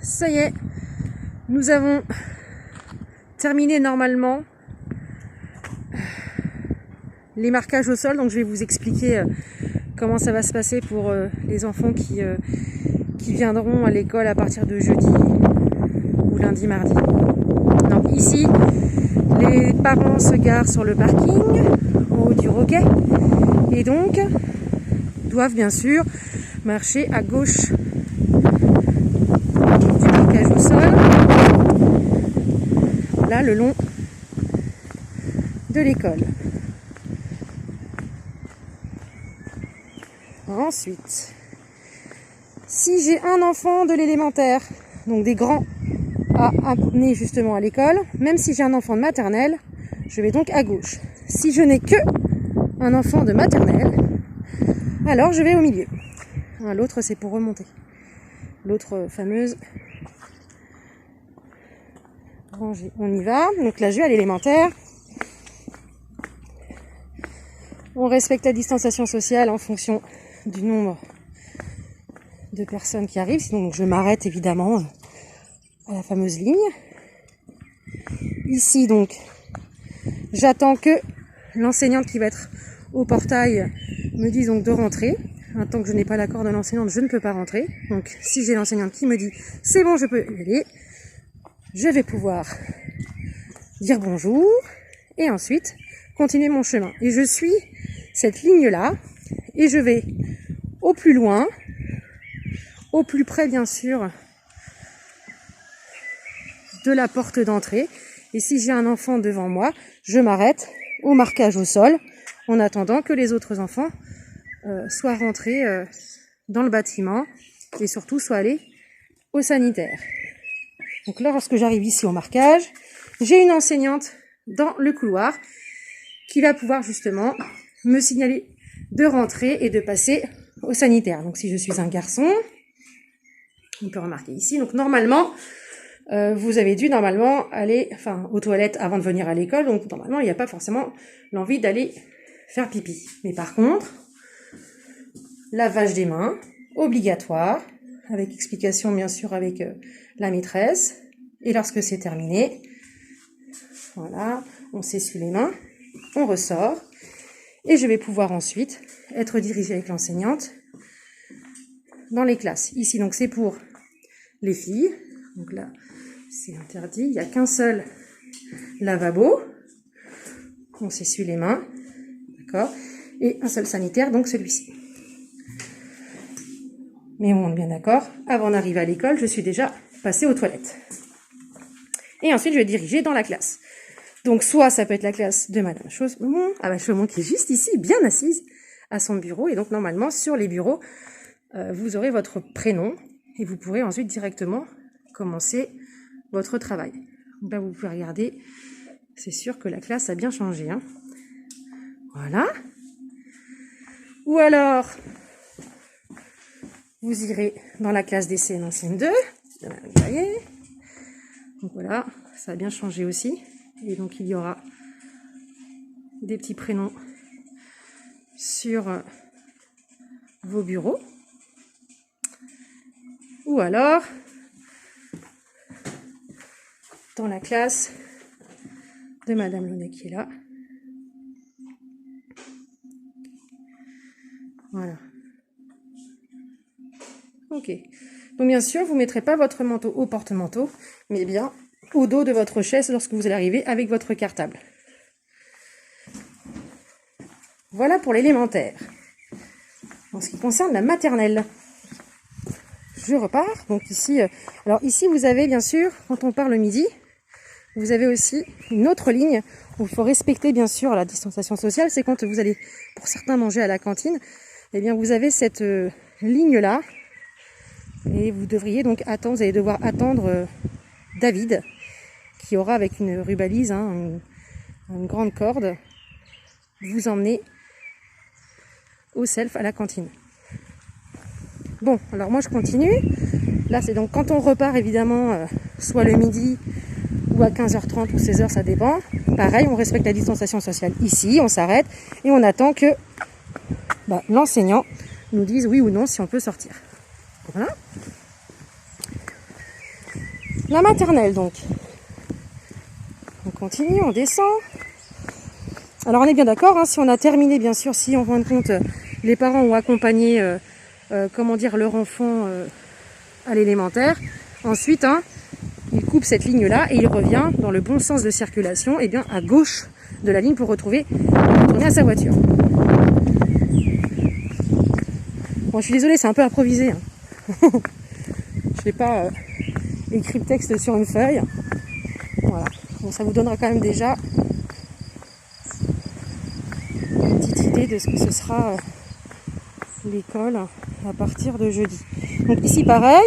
Ça y est, nous avons terminé normalement les marquages au sol. Donc je vais vous expliquer comment ça va se passer pour les enfants qui viendront à l'école à partir de jeudi ou lundi, mardi. Donc ici, les parents se garent sur le parking en haut du Roquet et donc doivent bien sûr marcher à gauche du marquage au sol, là le long de l'école. Ensuite, si j'ai un enfant de l'élémentaire, donc des grands à amener justement à l'école, même si j'ai un enfant de maternelle, je vais donc à gauche. Si je n'ai que un enfant de maternelle, alors je vais au milieu. L'autre c'est pour remonter. L'autre fameuse rangée. On y va. Donc là je vais à l'élémentaire. On respecte la distanciation sociale en fonction du nombre de personnes qui arrivent. Sinon donc, je m'arrête évidemment à la fameuse ligne. Ici donc j'attends que l'enseignante qui va être au portail me dise donc de rentrer. Tant que je n'ai pas l'accord de l'enseignante, je ne peux pas rentrer. Donc si j'ai l'enseignante qui me dit c'est bon, je peux y aller, je vais pouvoir dire bonjour et ensuite continuer mon chemin. Et je suis cette ligne-là et je vais au plus loin, au plus près bien sûr de la porte d'entrée. Et si j'ai un enfant devant moi, je m'arrête au marquage au sol en attendant que les autres enfants soient rentrés dans le bâtiment et surtout soient allés au sanitaire. Donc lorsque j'arrive ici au marquage, j'ai une enseignante dans le couloir qui va pouvoir justement me signaler de rentrer et de passer au sanitaire. Donc si je suis un garçon, on peut remarquer ici, donc normalement, vous avez dû normalement aller aux toilettes avant de venir à l'école, donc normalement il n'y a pas forcément l'envie d'aller faire pipi. Mais par contre, lavage des mains, obligatoire, avec explication bien sûr avec la maîtresse. Et lorsque c'est terminé, voilà, on s'essuie les mains, on ressort. Et je vais pouvoir ensuite être dirigée avec l'enseignante dans les classes. Ici donc c'est pour les filles. Donc là c'est interdit, il n'y a qu'un seul lavabo. On s'essuie les mains, d'accord, et un seul sanitaire, donc celui-ci. Mais on est bien d'accord, avant d'arriver à l'école, je suis déjà passée aux toilettes. Et ensuite, je vais diriger dans la classe. Donc, soit ça peut être la classe de Madame Chaumont, qui est juste ici, bien assise à son bureau. Et donc, normalement, sur les bureaux, vous aurez votre prénom et vous pourrez ensuite directement commencer votre travail. Donc là, vous pouvez regarder, c'est sûr que la classe a bien changé. Hein. Voilà. Ou alors, vous irez dans la classe des CN en CM2. Donc voilà, ça a bien changé aussi. Et donc il y aura des petits prénoms sur vos bureaux. Ou alors, dans la classe de Madame Launay qui est là. Voilà. Ok. Donc bien sûr, vous ne mettrez pas votre manteau au porte-manteau, mais bien au dos de votre chaise lorsque vous allez arriver avec votre cartable. Voilà pour l'élémentaire. En ce qui concerne la maternelle, je repars. Donc ici, alors ici vous avez bien sûr, quand on part le midi, vous avez aussi une autre ligne où il faut respecter bien sûr la distanciation sociale. C'est quand vous allez, pour certains, manger à la cantine. Eh bien, vous avez cette ligne-là. Et vous devriez donc attendre, vous allez devoir attendre David, qui aura avec une rubalise, une grande corde, vous emmener au self à la cantine. Bon, alors moi je continue. Là c'est donc quand on repart évidemment, soit le midi ou à 15h30 ou 16h, ça dépend. Pareil, on respecte la distanciation sociale. Ici, on s'arrête et on attend que l'enseignant nous dise oui ou non si on peut sortir. Voilà. La maternelle donc. On continue, on descend. Alors on est bien d'accord, hein, si on a terminé, bien sûr, si en fin de compte les parents ont accompagné leur enfant à l'élémentaire, ensuite il coupe cette ligne là et il revient dans le bon sens de circulation, et bien à gauche de la ligne pour retourner à sa voiture. Bon, je suis désolée, c'est un peu improvisé, hein. Je n'ai pas écrit le texte sur une feuille. Voilà. Bon, ça vous donnera quand même déjà une petite idée de ce que ce sera l'école à partir de jeudi. Donc ici pareil,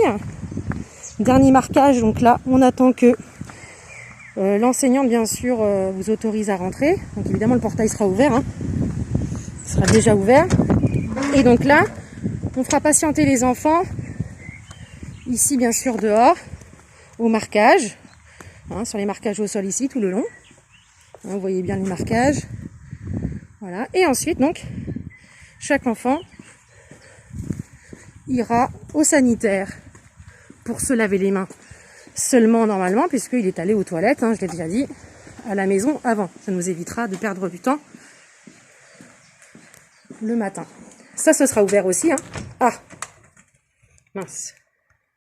dernier marquage, donc là on attend que l'enseignante bien sûr vous autorise à rentrer. Donc évidemment le portail sera ouvert, hein. Il sera déjà ouvert. Et donc là, on fera patienter les enfants ici bien sûr dehors, au marquage, hein, sur les marquages au sol ici tout le long. Hein, vous voyez bien les marquages. Voilà. Et ensuite donc, chaque enfant ira au sanitaire pour se laver les mains seulement normalement, puisqu'il est allé aux toilettes, hein, je l'ai déjà dit, à la maison avant. Ça nous évitera de perdre du temps le matin. Ça, ce sera ouvert aussi, hein. Ah, mince.